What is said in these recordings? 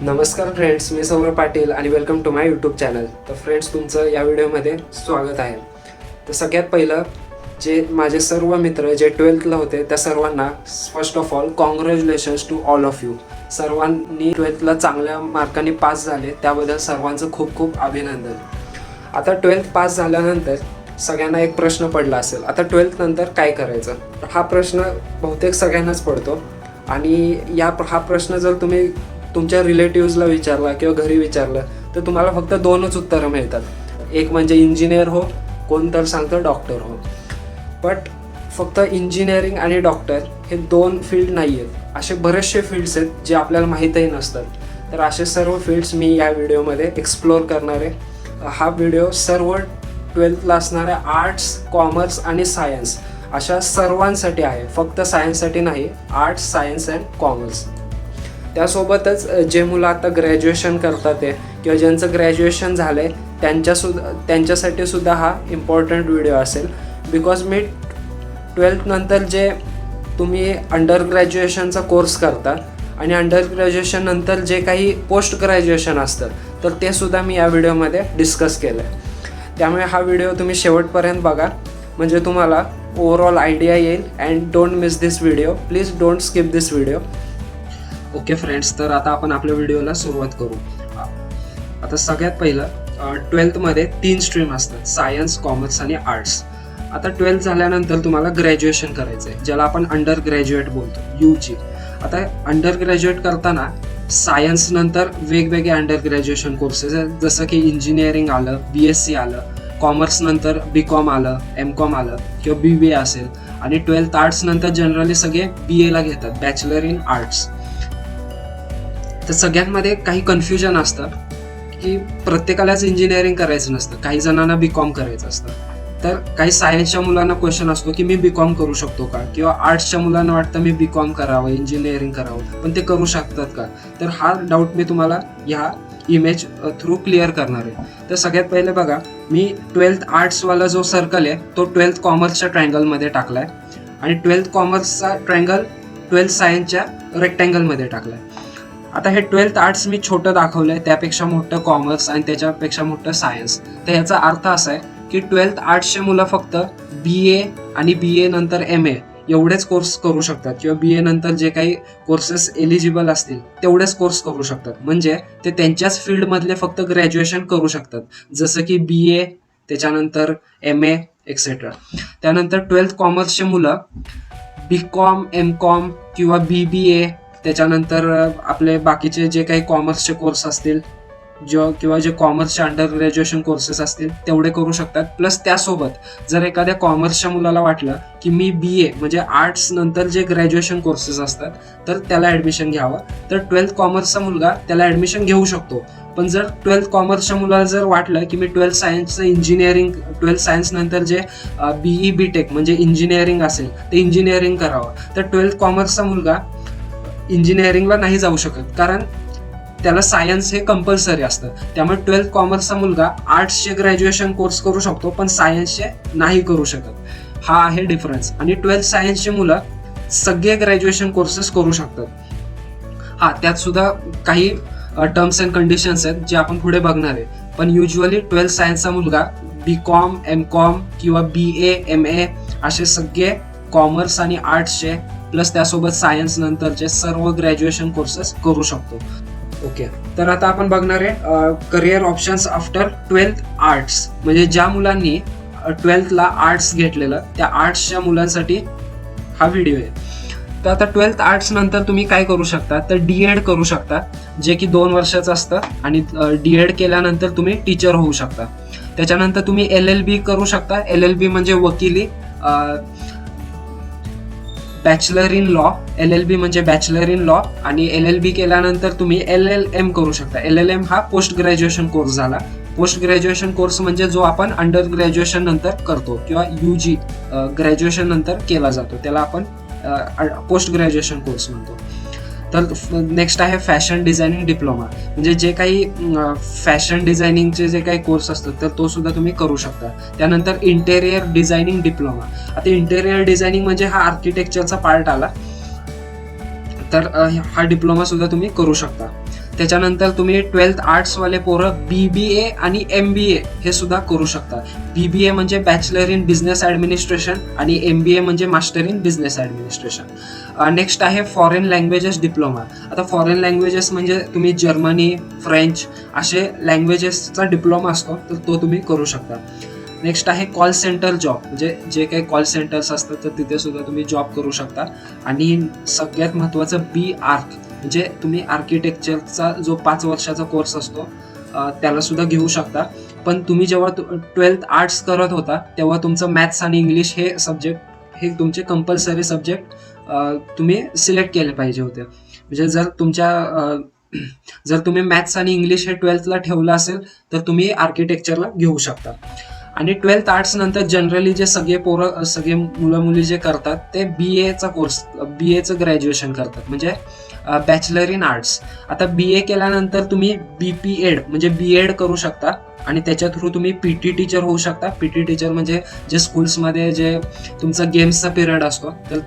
नमस्कार फ्रेंड्स, मी सौरभ पाटील आणि welcome to my YouTube channel. तर फ्रेंड्स, तुमचं या व्हिडिओमध्ये स्वागत आहे. तर सगळ्यात पहिलं जे माझे सर्व मित्र जे 12th होते त्या सर्वांना first of all congratulations to all of you. सर्वांनी 12th चांगल्या मार्कांनी पास झाले त्याबद्दल सर्वांचं खूप खूप अभिनंदन. आता 12th पास झाल्यानंतर सगळ्यांना एक प्रश्न पडला असेल, आता 12th नंतर काय करायचं. हा प्रश्न बहुतेक सगळ्यांनाच पडतो आणि हा प्रश्न जर तुम्ही तुमच्या रिलेटिव्सला विचारला किंवा घरी विचारलं तर तुम्हाला फक्त दोनच उत्तरं मिळतात. एक म्हणजे इंजिनियर हो, कोण तर सांगतं डॉक्टर हो. बट फक्त इंजिनिअरिंग आणि डॉक्टर हे दोन फील्ड नाही आहेत, असे बरेचसे फील्ड्स आहेत जे आपल्याला माहीतही नसतात. तर असे सर्व फील्ड्स मी या व्हिडिओमध्ये एक्सप्लोअर करणार आहे. हा व्हिडिओ सर्व 12th असणाऱ्या आर्ट्स, कॉमर्स आणि सायन्स अशा सर्वांसाठी आहे, फक्त सायन्ससाठी नाही. Arts, science and commerce. त्यासोबतच जे मुलं आता ग्रॅज्युएशन करतात आहे किंवा ज्यांचं ग्रॅज्युएशन झालं आहे त्यांच्यासाठी सुद्धा हा इम्पॉर्टंट व्हिडिओ असेल. बिकॉज मी 12th नंतर जे तुम्ही अंडर ग्रॅज्युएशनचा कोर्स करता आणि अंडर ग्रॅज्युएशन नंतर जे काही पोस्ट ग्रॅज्युएशन असतं तर ते सुद्धा मी या व्हिडिओमध्ये डिस्कस केलं आहे. त्यामुळे हा व्हिडिओ तुम्ही शेवटपर्यंत बघा, म्हणजे तुम्हाला ओव्हरऑल आयडिया येईल. And don't miss this video, please don't skip this video. Okay friends, तर आता आपण आपल्या व्हिडिओला सुरुवात करू. आता सगळ्यात पहिलं 12th 3 स्ट्रीम असतात, सायन्स, कॉमर्स आणि आर्ट्स. आता 12th झाल्यानंतर तुम्हाला ग्रॅज्युएशन करायचं आहे, ज्याला आपण अंडर ग्रॅज्युएट बोलतो, UG. आता अंडर ग्रॅज्युएट करताना सायन्स नंतर वेगवेगळे अंडर ग्रॅज्युएशन कोर्सेस आहेत, जसं की इंजिनिअरिंग आलं, BSc आलं. कॉमर्स नंतर BCom आलं, MCom आलं किंवा BBA असेल. आणि 12th आर्ट्स नंतर जनरली सगळे BA घेतात, बॅचलर इन आर्ट्स. तर सगळ्यांमध्ये काही कन्फ्युजन असतं की प्रत्येकालाच इंजिनिअरिंग करायचं नसतं, काही जणांना BCom करायचं असतं. तर काही सायन्सच्या मुलांना क्वेश्चन असतो की मी BCom करू शकतो का, किंवा आर्ट्सच्या मुलांना वाटतं मी BCom करावं, इंजिनिअरिंग करावं, पण ते करू शकतात का. तर हा डाऊट मी तुम्हाला ह्या इमेज थ्रू क्लिअर करणार आहे. तर सगळ्यात पहिले बघा, मी 12th आर्ट्सवाला जो सर्कल आहे तो 12th कॉमर्सच्या ट्रायंगलमध्ये टाकला आहे आणि 12th कॉमर्सचा ट्रायंगल 12th सायन्सच्या रेक्टँगलमध्ये टाकला आहे. आता हे 12th आर्ट्स मी छोटं दाखवलं आहे, त्यापेक्षा मोठं कॉमर्स आणि त्याच्यापेक्षा मोठं सायन्स. तर याचा अर्थ असा आहे की 12th आर्ट्सचे मुलं फक्त BA आणि BA नंतर MA एवढेच कोर्स करू शकतात, किंवा BA नंतर जे काही कोर्सेस एलिजिबल असतील तेवढेच कोर्स करू शकतात. म्हणजे ते त्यांच्याच फील्डमधले फक्त ग्रॅज्युएशन करू शकतात, जसं की BA, त्याच्यानंतर MA एक्सेट्रा. त्यानंतर 12th कॉमर्सचे मुलं BCom, MCom किंवा BBA, त्याच्यानंतर आपले बाकीचे जे काही कॉमर्सचे कोर्स असतील किंवा जे कॉमर्सचे अंडर ग्रॅज्युएशन कोर्सेस असतील तेवढे करू शकतात. प्लस त्यासोबत जर एखाद्या कॉमर्सच्या मुलाला वाटलं की मी BA म्हणजे आर्ट्स नंतर जे ग्रॅज्युएशन कोर्सेस असतात तर त्याला ॲडमिशन घ्यावं, तर 12th कॉमर्सचा मुलगा त्याला ॲडमिशन घेऊ शकतो. पण जर 12th कॉमर्सच्या मुलाला जर वाटलं की मी 12th सायन्सचं इंजिनिअरिंग, 12th सायन्स नंतर जे BE BTech म्हणजे इंजिनिअरिंग असेल ते इंजिनिअरिंग करावं, तर 12th कॉमर्सचा मुलगा इंजिनिअरिंगला नाही जाऊ शकत, कारण त्याला सायन्स हे कंपल्सरी असतं. त्यामुळे 12th कॉमर्सचा मुलगा आर्ट्सचे ग्रॅज्युएशन कोर्स करू शकतो पण सायन्सचे नाही करू शकत. हा आहे डिफरन्स. आणि 12th सायन्सचे मुलं सगळे ग्रॅज्युएशन कोर्सेस करू शकतात. त्यात सुद्धा काही टर्म्स अँड कंडिशन्स आहेत जे आपण पुढे बघणार आहे. पण युजली 12th सायन्सचा मुलगा BCom, MCom किंवा BA, MA असे सगळे कॉमर्स आणि आर्ट्सचे प्लस त्यासोबत सायन्स नंतरचे सर्व ग्रॅज्युएशन कोर्सेस करू शकतो. ओके, तर आता आपण बघणार आहे career options after 12th arts. म्हणजे ज्या मुलांनी 12th आर्ट्स घेतलेलं त्या आर्ट्सच्या मुलांसाठी हा व्हिडिओ आहे. तर आता 12th आर्ट्स नंतर तुम्ही काय करू शकता, तर DED करू शकता, जे की 2 वर्षाचं असतं. आणि DED केल्यानंतर तुम्ही टीचर होऊ शकता. त्याच्यानंतर तुम्ही LLB करू शकता. LLB म्हणजे वकिली, बॅचलर इन लॉ. LLB म्हणजे बॅचलर इन लॉ. आणि LLB केल्यानंतर तुम्ही LLM करू शकता. LLM हा पोस्ट ग्रॅज्युएशन कोर्स झाला. पोस्ट ग्रॅज्युएशन कोर्स म्हणजे जो आपण अंडर ग्रॅज्युएशन नंतर करतो किंवा UG ग्रॅज्युएशन नंतर केला जातो, त्याला आपण पोस्ट ग्रॅज्युएशन कोर्स म्हणतो. तर नेक्स्ट आहे फॅशन डिझायनिंग डिप्लोमा. म्हणजे जे काही फॅशन डिझायनिंगचे जे काही कोर्स असतात तर तो सुद्धा तुम्ही करू शकता. त्यानंतर इंटेरियर डिझायनिंग डिप्लोमा. आता इंटेरियर डिझायनिंग म्हणजे हा आर्किटेक्चरचा पार्ट आला, तर हा डिप्लोमा सुद्धा तुम्ही करू शकता. त्याच्यानंतर तुम्ही 12th आर्ट्सवाले पोरं BBA आणि MBA हे सुद्धा करू शकता. BBA म्हणजे बॅचलर इन बिझनेस ॲडमिनिस्ट्रेशन आणि MBA म्हणजे master in business administration. Next आहे फॉरेन लँग्वेजेस डिप्लोमा. आता फॉरेन लँग्वेजेस म्हणजे तुम्ही जर्मनी, फ्रेंच असे लँग्वेजेसचा डिप्लोमा असतो, तर तो तुम्ही करू शकता. नेक्स्ट आहे कॉल सेंटर जॉब, म्हणजे जे काही कॉल सेंटर्स असतात तर तिथे सुद्धा तुम्ही जॉब करू शकता. आणि सगळ्यात महत्त्वाचं BArch म्हणजे तुम्ही आर्किटेक्चरचा जो 5 वर्षाचा कोर्स असतो त्याला सुद्धा घेऊ शकता. पण तुम्ही जेव्हा 12th आर्ट्स करत होता तेव्हा तुमचं मॅथ्स आणि इंग्लिश हे सब्जेक्ट हे तुमचे कंपल्सरी सब्जेक्ट तुम्ही सिलेक्ट केले पाहिजे होते. म्हणजे जर तुम्ही मॅथ्स आणि इंग्लिश हे 12thला ठेवलं असेल तर तुम्ही आर्किटेक्चरला घेऊ शकता. आणि 12th आर्ट्स नंतर जनरली जे सगळे मुलं मुली जे करतात ते BAचा कोर्स, BAचं ग्रॅज्युएशन करतात, म्हणजे बॅचलर इन आर्ट्स. आता BA केल्यानंतर तुम्ही BPEd म्हणजे B.Ed करू शकता आणि त्याच्या थ्रू तुम्ही PT टीचर होऊ शकता. PT टीचर म्हणजे जे स्कूल्समध्ये जे तुमचा गेम्सचा पिरियड असतो तर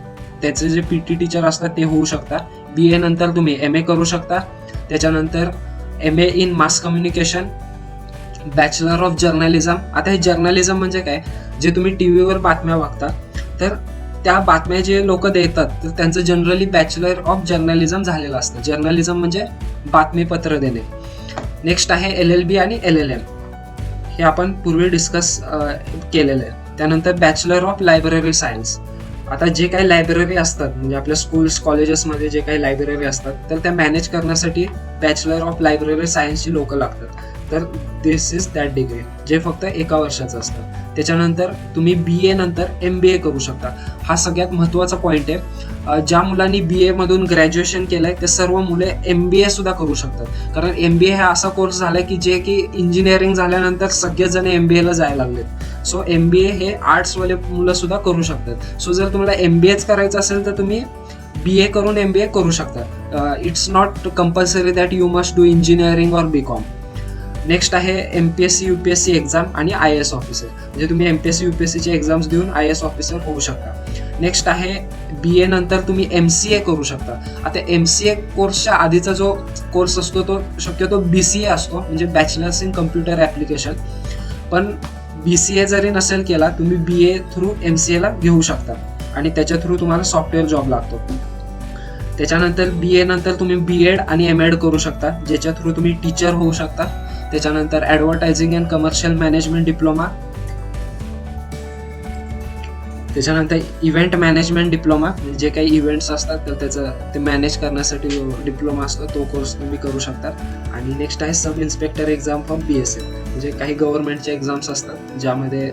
त्याचे जे PT टीचर असतात ते होऊ शकता. BA नंतर तुम्ही MA करू शकता. त्याच्यानंतर MA in mass communication, bachelor of journalism. आता हे जर्नलिझम म्हणजे काय, जे तुम्ही TV वर बातम्या बघता तर त्या बातम्या जे लोक देतात तर त्यांचं जनरली बॅचलर ऑफ जर्नलिझम झालेलं असतं. जर्नलिझम म्हणजे बातमीपत्र देणे. नेक्स्ट आहे LLB आणि LLM, हे आपण पूर्वी डिस्कस केलेलं आहे. त्यानंतर बॅचलर ऑफ लायब्ररी सायन्स. आता जे काही लायब्ररी असतात म्हणजे आपल्या स्कूल्स कॉलेजेसमध्ये जे काही लायब्ररी असतात तर त्या मॅनेज करण्यासाठी बॅचलर ऑफ लायब्ररी सायन्सची लोक लागतात. तर दिस इज दॅट डिग्री जे फक्त 1 वर्षाचं असतं. त्याच्यानंतर तुम्ही BA नंतर MBA करू शकता. हा सगळ्यात महत्त्वाचा पॉईंट आहे. ज्या मुलांनी BA मधून ग्रॅज्युएशन केलंय ते सर्व मुले MBA सुद्धा करू शकतात. कारण MBA हा असा कोर्स झालाय की जे की इंजिनिअरिंग झाल्यानंतर सगळेजण MBAला जायला लागलेत. सो MBA हे आर्ट्सवाले मुलं सुद्धा करू शकतात. सो जर तुम्हाला MBAच करायचं असेल तर तुम्ही BA करून MBA करू शकता. It's not compulsory that you must do engineering or BCom. Next आहे MPSC UPSC एक्झाम आणि IAS ऑफिसर, म्हणजे तुम्ही MPSC UPSCचे एक्झाम्स देऊन IAS ऑफिसर होऊ शकता. नेक्स्ट आहे BA नंतर तुम्ही MCA करू शकता. आता MCA कोर्सच्या आधीचा जो कोर्स असतो तो शक्यतो BCA असतो, म्हणजे बॅचलर्स इन कम्प्युटर ॲप्लिकेशन. पण BCA जरी नसेल केला तुम्ही BA थ्रू MCAला घेऊ शकता आणि त्याच्या थ्रू तुम्हाला सॉफ्टवेअर जॉब लागतो. त्याच्यानंतर BA नंतर तुम्ही B.Ed आणि M.Ed करू शकता, ज्याच्या थ्रू तुम्ही टीचर होऊ शकता. त्याच्यानंतर advertising and commercial management diploma. त्याच्यानंतर इव्हेंट मॅनेजमेंट डिप्लोमा, जे काही इव्हेंट्स असतात तर त्याचं ते मॅनेज करण्यासाठी जो डिप्लोमा असतो तो कोर्स तुम्ही करू शकता. आणि नेक्स्ट आहे sub inspector exam for BSF, म्हणजे काही गव्हर्नमेंटचे एक्झाम्स असतात ज्यामध्ये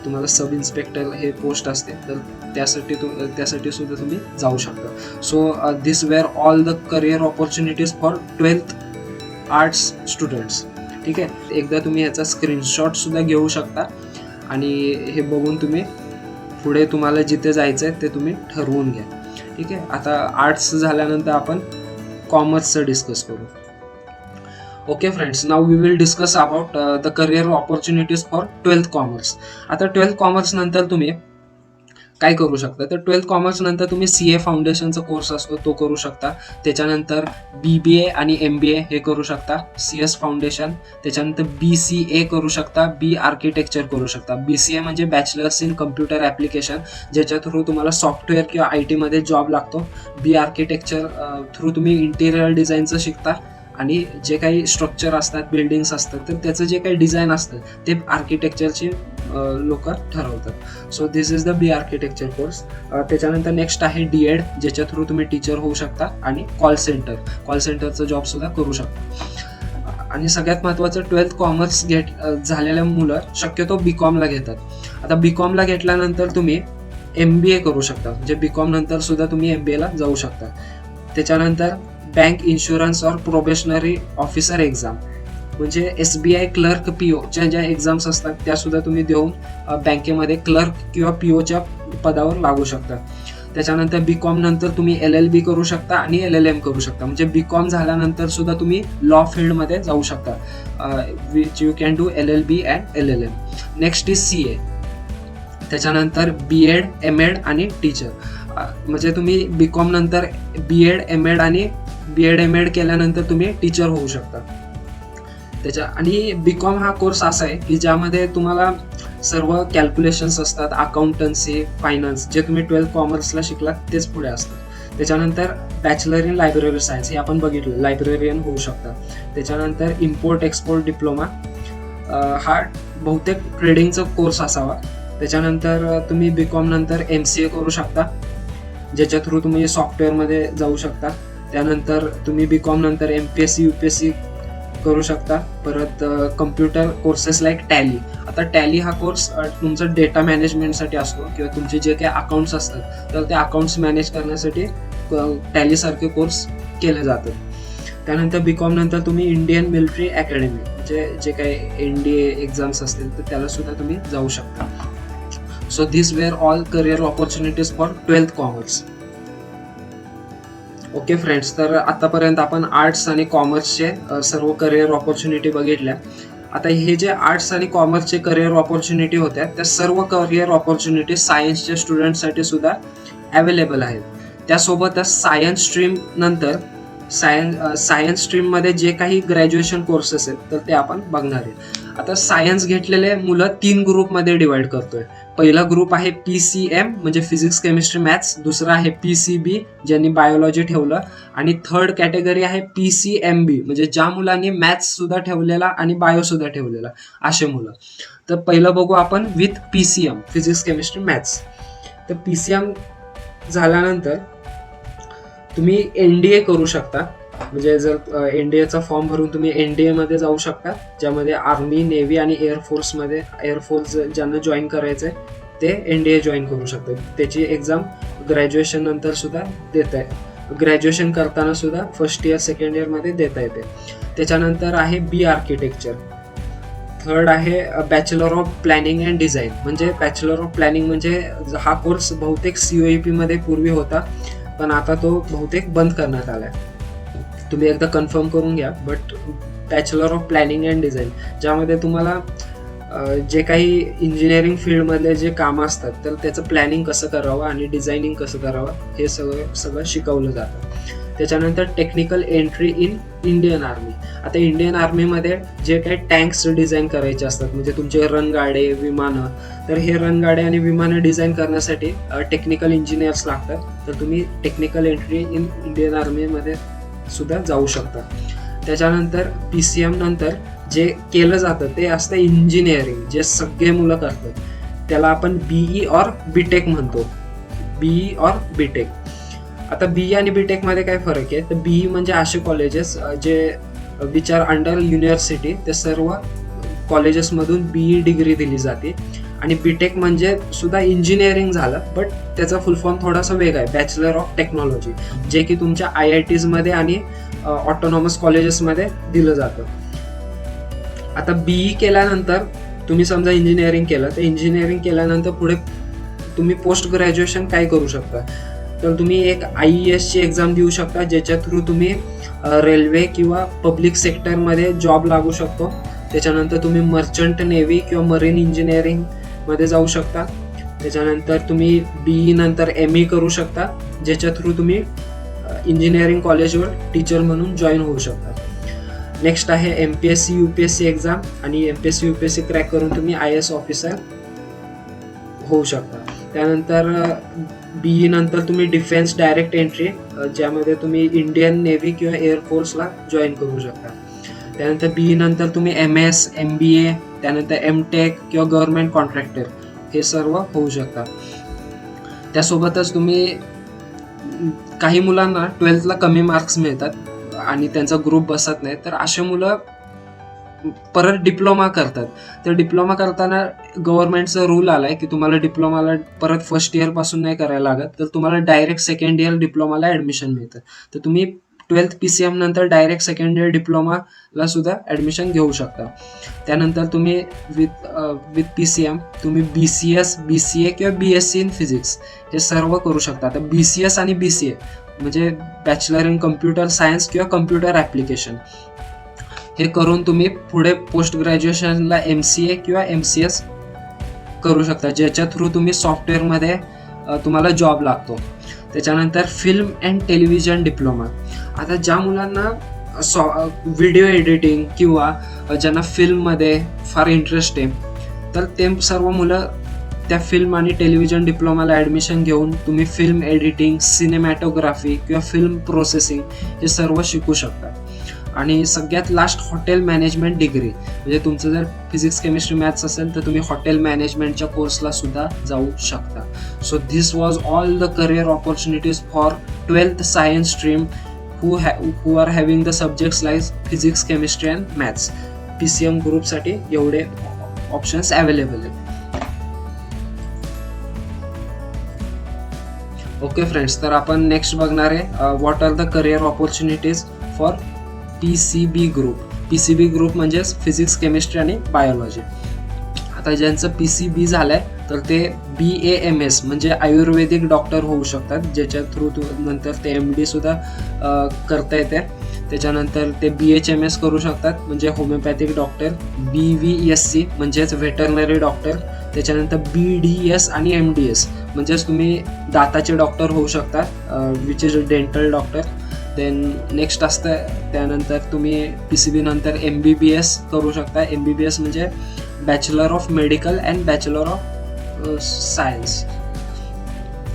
तुम्हाला सब इन्स्पेक्टर हे पोस्ट असते तर त्यासाठी सुद्धा तुम्ही जाऊ शकता. So this were all the career opportunities for 12th arts students. ठीक आहे, एकदा तुम्ही याचा स्क्रीनशॉट सुद्धा घेऊ शकता आणि हे बघून तुम्ही पुढे तुम्हाला जिथे जायचं आहे ते तुम्ही ठरवून घ्या. ठीक आहे, आता आर्ट्स झाल्यानंतर आपण कॉमर्सचं डिस्कस करू. Okay friends, now we will discuss about the career opportunities for 12th commerce. आता 12th कॉमर्स नंतर तुम्ही काय करू शकता, तर 12th कॉमर्स नंतर तुम्ही CA फाउंडेशनचा कोर्स असतो तो करू शकता. त्याच्यानंतर BBA आणि MBA हे करू शकता, CS फाउंडेशन. त्याच्यानंतर BCA करू शकता, B आर्किटेक्चर करू शकता. BCA म्हणजे बॅचलर्स इन कम्प्युटर ॲप्लिकेशन, ज्याच्या थ्रू तुम्हाला सॉफ्टवेअर किंवा IT मध्ये जॉब लागतो. B आर्किटेक्चर थ्रू तुम्ही इंटिरियर डिझाईनचं शिकता आणि जे काही स्ट्रक्चर असतात, बिल्डिंग्स असतात तर त्याचं जे काही डिझाईन असतं ते आर्किटेक्चरची लोक ठरवतात. So this is the B architecture course. त्याच्यानंतर नेक्स्ट आहे D.Ed, ज्याच्या थ्रू तुम्ही टीचर होऊ शकता आणि कॉल सेंटरचा जॉब सुद्धा करू शकता. आणि सगळ्यात महत्त्वाचं 12th कॉमर्स झालेल्या मुलं शक्यतो BComला घेतात. आता BComला घेतल्यानंतर तुम्ही MBA करू शकता, म्हणजे BCom नंतर सुद्धा तुम्ही MBAला जाऊ शकता. त्याच्यानंतर बँक इन्शुरन्स और प्रोबेशनरी ऑफिसर एक्झाम, म्हणजे SBI क्लर्क PO ज्या एक्झाम्स असतात त्या सुद्धा तुम्ही देऊन बँकेमध्ये क्लर्क किंवा POच्या पदावर लागू शकता. त्याच्यानंतर BCom नंतर तुम्ही LLB करू शकता आणि LLM करू शकता, म्हणजे BCom झाल्यानंतर सुद्धा तुम्ही लॉ फील्डमध्ये जाऊ शकता, which you can do LLB and LLM. Next is CA. त्याच्यानंतर B.Ed, M.Ed आणि टीचर, म्हणजे तुम्ही BCom नंतर B.Ed, M.Ed आणि BEd MAd केल्यानंतर तुम्ही टीचर होऊ शकता. आणि BCom हा कोर्स असा आहे की ज्यामध्ये तुम्हाला सर्व कॅल्क्युलेशन्स असतात, अकाउंटन्सी, फायनान्स, जे तुम्ही 12th कॉमर्सला शिकलात तेच पुढे असतात. त्याच्यानंतर बॅचलर इन लायब्ररी सायन्स हे आपण बघितलं, लायब्ररियन होऊ शकता. त्याच्यानंतर इम्पोर्ट एक्सपोर्ट डिप्लोमा, हा बहुतेक ट्रेडिंगचा कोर्स असावा. त्याच्यानंतर तुम्ही BCom नंतर MCA करू शकता, ज्याच्या थ्रू तुम्ही सॉफ्टवेअरमध्ये जाऊ शकता. त्यानंतर तुम्ही BCom नंतर MPSC UPSC करू शकता. परत कम्प्युटर कोर्सेस लाईक टॅली. आता टॅली हा कोर्स तुमचा डेटा मॅनेजमेंटसाठी असतो किंवा तुमचे जे काही अकाउंट्स असतात तर ते अकाउंट्स मॅनेज करण्यासाठी टॅलीसारखे कोर्स केले जातात. त्यानंतर BCom नंतर तुम्ही इंडियन मिलिटरी अकॅडमी, म्हणजे जे काही NDA एक्झाम्स असतील तर त्याला सुद्धा तुम्ही जाऊ शकता. So this were all career opportunities for 12th commerce. Okay friends, तर आतापर्यंत आपण आर्ट्स आणि कॉमर्सचे सर्व करिअर ऑपॉर्च्युनिटी बघितल्या. आता हे जे आर्ट्स आणि कॉमर्सचे करिअर ऑपॉर्च्युनिटी होत्या त्या सर्व करिअर ऑपॉर्च्युनिटी सायन्सच्या स्टुडंटसाठी सुद्धा अवेलेबल आहेत. त्यासोबतच सायन्स स्ट्रीम नंतर सायन्स स्ट्रीममध्ये जे काही ग्रॅज्युएशन कोर्सेस आहेत तर ते आपण बघणार आहे. आता सायन्स घेतलेले मुलं 3 ग्रुपमध्ये डिवाइड करतोय. पहिला ग्रुप आहे PCM म्हणजे फिजिक्स केमिस्ट्री मॅथ्स, दुसरा आहे PCB ज्यांनी बायोलॉजी ठेवलं, आणि थर्ड कॅटेगरी आहे PCMB म्हणजे ज्या मुलांनी मॅथ्स सुद्धा ठेवलेला आणि बायो सुद्धा ठेवलेला, असे मुलं. तर पहिलं बघू आपण with PCM physics chemistry maths. तर PCM झाल्यानंतर तुम्ही NDA करू शकता, म्हणजे जर NDAचा फॉर्म भरून तुम्ही NDA मध्ये जाऊ शकता, ज्यामध्ये आर्मी, नेव्ही आणि एअरफोर्स ज्यांना जॉईन करायचंय ते NDA जॉईन करू शकतात. त्याची एक्झाम ग्रॅज्युएशन नंतर सुद्धा देता येते, ग्रॅज्युएशन करताना सुद्धा फर्स्ट इयर सेकंड इयर मध्ये देता येते. त्याच्यानंतर आहे B आर्किटेक्चर. थर्ड आहे bachelor of planning and design. म्हणजे बॅचलर ऑफ प्लॅनिंग म्हणजे हा कोर्स बहुतेक COEP मध्ये पूर्वी होता, पण आता तो बहुतेक बंद करण्यात आलाय. तुम्ही एकदा कन्फर्म करून घ्या. But bachelor of planning and design ज्यामध्ये तुम्हाला जे काही इंजिनिअरिंग फील्डमधले जे कामं असतात तर त्याचं प्लॅनिंग कसं करावं आणि डिझायनिंग कसं करावं हे सगळं शिकवलं जातं. त्याच्यानंतर technical entry in Indian army. आता इंडियन आर्मीमध्ये जे काही टँक्स डिझाईन करायचे असतात, म्हणजे तुमचे रणगाडे, विमानं, तर हे रणगाडे आणि विमानं डिझाईन करण्यासाठी टेक्निकल इंजिनियर्स लागतात. तर तुम्ही टेक्निकल एंट्री इन इंडियन आर्मीमध्ये सुद्धा जाऊ शकता. त्याच्यानंतर PCM नंतर जे केलं जातं ते असतं इंजिनिअरिंग, जे सगळे मुलं करतात. त्याला आपण BE और BTech म्हणतो, BE और BTech. आता BE आणि BTech मध्ये काय फरक आहे, तर BE म्हणजे असे कॉलेजेस जे विच आर अंडर युनिव्हर्सिटी, ते सर्व कॉलेजेसमधून BE डिग्री दिली जाते. आणि BTech म्हणजे सुद्धा इंजिनिअरिंग झालं, बट त्याचा फुल फॉर्म थोडासा वेगळा आहे, बॅचलर ऑफ टेक्नॉलॉजी, जे की तुमच्या IITs मध्ये आणि ऑटोनॉमस कॉलेजेसमध्ये दिलं जातं. आता BE केल्यानंतर तुम्ही समजा इंजिनिअरिंग केलं, तर इंजिनिअरिंग केल्यानंतर पुढे तुम्ही पोस्ट ग्रॅज्युएशन काय करू शकता, तर तुम्ही एक IAS ची एक्झाम देऊ शकता, ज्याच्या थ्रू तुम्ही रेल्वे किंवा पब्लिक सेक्टरमध्ये जॉब लागू शकतो. त्याच्यानंतर तुम्ही मर्चंट नेव्ही किंवा मरीन इंजिनिअरिंग मध्ये जाऊ शकता. त्याच्यानंतर तुम्ही BE नंतर ME करू शकता, ज्याच्या थ्रू तुम्ही इंजिनिअरिंग कॉलेजवर टीचर म्हणून जॉईन होऊ शकता. नेक्स्ट आहे MPSC UPSC एक्झाम, आणि MPSC UPSC क्रॅक करून तुम्ही IAS ऑफिसर होऊ शकता. त्यानंतर BE नंतर तुम्ही डिफेन्स डायरेक्ट एंट्री, ज्यामध्ये तुम्ही इंडियन नेव्ही किंवा एअरफोर्सला जॉईन करू शकता. त्यानंतर BE नंतर तुम्ही MS, MBA, त्यानंतर MTech किंवा गव्हर्नमेंट कॉन्ट्रॅक्टर हे सर्व होऊ शकता. त्यासोबतच तुम्ही काही मुलांना 12th ला कमी मार्क्स मिळतात आणि त्यांचा ग्रुप बसत नाही, तर असे मुलं परत डिप्लोमा करतात. तर डिप्लोमा करताना गव्हर्नमेंटचा रूल आलाय की तुम्हाला डिप्लोमाला परत फर्स्ट इयर पासून नाही करायला लागत, तर तुम्हाला डायरेक्ट सेकंड इयर डिप्लोमाला ऍडमिशन मिळतं. तर तुम्ही 12th PCM नंतर डायरेक्ट सेकंड इयर डिप्लोमाला सुद्धा ऍडमिशन घेऊ शकता. त्यानंतर तुम्ही विथ PCM तुम्ही BCS, BCA किंवा BSc इन फिजिक्स हे सर्व करू शकता. तर BCS आणि BCA म्हणजे बॅचलर इन कम्प्युटर सायन्स किंवा कम्प्युटर ॲप्लिकेशन हे करून तुम्ही पुढे पोस्ट ग्रॅज्युएशनला MCA किंवा MCS करू शकता, ज्याच्या थ्रू तुम्ही सॉफ्टवेअरमध्ये तुम्हाला जॉब लागतो. त्याच्यानंतर फिल्म अँड टेलिव्हिजन डिप्लोमा. आता ज्या मुलांना व्हिडिओ एडिटिंग किंवा ज्यांना फिल्ममध्ये फार इंटरेस्ट आहे, तर ते सर्व मुलं त्या फिल्म आणि टेलिव्हिजन डिप्लोमाला ॲडमिशन घेऊन तुम्ही फिल्म एडिटिंग, सिनेमॅटोग्राफी किंवा फिल्म प्रोसेसिंग हे सर्व शिकू शकता. आणि सगळ्यात लास्ट हॉटेल मॅनेजमेंट डिग्री, म्हणजे तुमचं जर फिजिक्स केमिस्ट्री मॅथ्स असेल तर तुम्ही हॉटेल मॅनेजमेंटच्या कोर्सला सुद्धा जाऊ शकता. So this was all the career opportunities for 12th science stream who are having the subjects like physics, chemistry and maths. PCM ग्रुपसाठी एवढे ऑप्शन्स अवेलेबल आहेत. ओके फ्रेंड्स, तर आपण नेक्स्ट बघणार आहे what are the career opportunities for PCB group. PCB group म्हणजेच physics, chemistry आणि biology. आता ज्यांचं PCB झालंय तर ते BAMS म्हणजे आयुर्वेदिक डॉक्टर होऊ शकतात, ज्याच्या थ्रू नंतर ते MD सुद्धा करता येते. त्याच्यानंतर ते BHMS करू शकतात म्हणजे होमिओपॅथिक डॉक्टर, BVSC म्हणजेच व्हेटरनरी डॉक्टर, त्याच्यानंतर BDS आणि MDS म्हणजेच तुम्ही दाताचे डॉक्टर होऊ शकता, which is dental doctor. Then next असतं त्यानंतर तुम्ही PCB नंतर MBBS करू शकता. MBBS म्हणजे bachelor of medical and bachelor of science,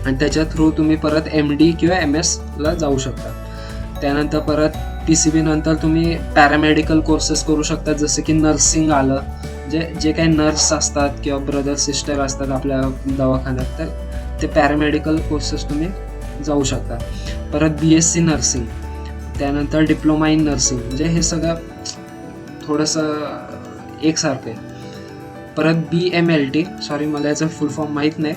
आणि त्याच्या थ्रू तुम्ही परत MD किंवा MS ला जाऊ शकता. त्यानंतर परत PCB नंतर तुम्ही पॅरामेडिकल कोर्सेस करू शकता, जसं की नर्सिंग आलं, जे काही नर्स असतात किंवा ब्रदर सिस्टर असतात आपल्या दवाखान्यात, तर ते पॅरामेडिकल कोर्सेस तुम्ही जाऊ शकता. परत BSc नर्सिंग, त्यानंतर डिप्लोमा इन नर्सिंग, म्हणजे हे सगळं थोडंसं एकसारखं आहे. परत BMLT, सॉरी मला याचं फुल फॉर्म माहीत नाही.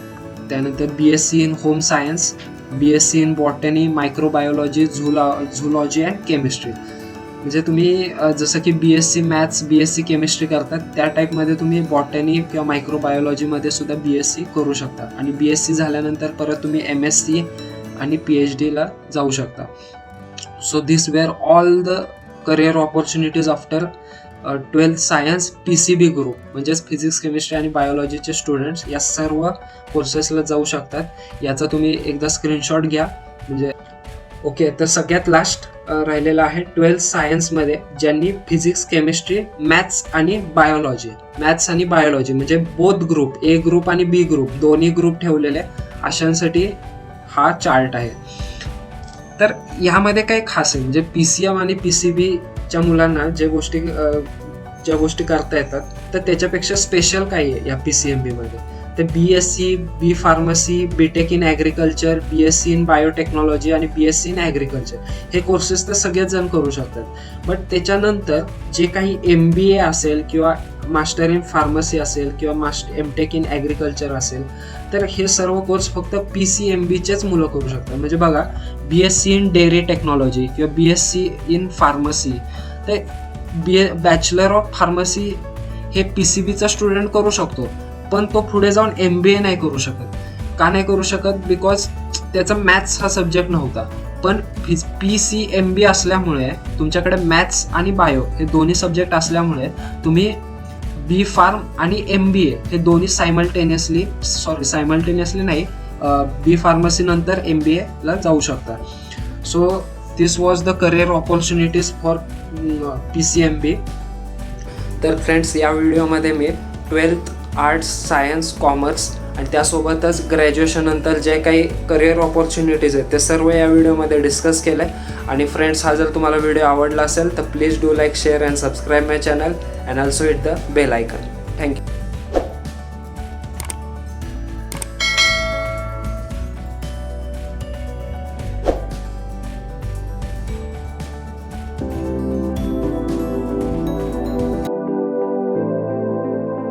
त्यानंतर BSc in home science, BSc in botany, microbiology, zoology and chemistry. म्हणजे तुम्ही जसं की BSc मॅथ्स, BSc केमिस्ट्री करतात त्या टाईपमध्ये तुम्ही बॉटनी किंवा मायक्रोबायोलॉजीमध्ये सुद्धा BSc करू शकता. आणि BSc झाल्यानंतर परत तुम्ही MSc आणि PhDला जाऊ शकता. So this were all the career opportunities after 12th science PCB group, म्हणजेच फिजिक्स, केमिस्ट्री आणि बायोलॉजीचे स्टुडंट्स या सर्व कोर्सेसला जाऊ शकतात. याचा तुम्ही एकदा स्क्रीनशॉट घ्या. म्हणजे ओके, तर सगळ्यात लास्ट राहिलेला आहे 12th सायन्समध्ये ज्यांनी फिजिक्स, केमिस्ट्री, मॅथ्स आणि बायोलॉजी म्हणजे बोथ ग्रुप, A ग्रुप आणि B ग्रुप दोन्ही ग्रुप ठेवलेले अशांसाठी हा चार्ट आहे. तर यामध्ये काय खास आहे, म्हणजे PCM आणि PCBच्या मुलांना ज्या गोष्टी करता येतात तर त्याच्यापेक्षा स्पेशल काय आहे या PCMB मध्ये, तर BSc, B pharmacy, BTech in agriculture, BSc in biotechnology आणि BSc इन ॲग्रिकल्चर हे कोर्सेस तर सगळेच जण करू शकतात. बट त्याच्यानंतर जे काही MBA असेल किंवा मास्टर इन फार्मसी असेल किंवा MTech इन ॲग्रिकल्चर असेल, तर हे सर्व कोर्स फक्त PCMBचेच मुलं करू शकतात. म्हणजे बघा, BSc इन डेअरी टेक्नॉलॉजी किंवा BSc इन फार्मसी, तर बॅचलर ऑफ फार्मसी हे PCBचा स्टुडंट करू शकतो, पण तो पुढे जाऊन MBA नाही करू शकत. का नाही करू शकत? बिकॉज त्याचा मॅथ्स हा सब्जेक्ट नव्हता. पण PCMB असल्यामुळे तुमच्याकडे मॅथ्स आणि बायो हे दोन्ही सब्जेक्ट असल्यामुळे तुम्ही B फार्म आणि MBA हे दोन्ही सायमल्टेनियसली नाही, B फार्मसी नंतर MBA ला जाऊ शकता. So this was the career opportunities for PCMB. तर फ्रेंड्स, या व्हिडिओमध्ये मी 12th आर्ट्स, सायन्स, कॉमर्स आणि त्यासोबतच ग्रॅज्युएशन नंतर जे काही करिअर ऑपॉर्च्युनिटीज आहेत ते सर्व या व्हिडिओमध्ये डिस्कस केलं आहे. आणि फ्रेंड्स, हा जर तुम्हाला व्हिडिओ आवडला असेल तर please do like, share and subscribe my channel and also hit the bell icon. Thank you.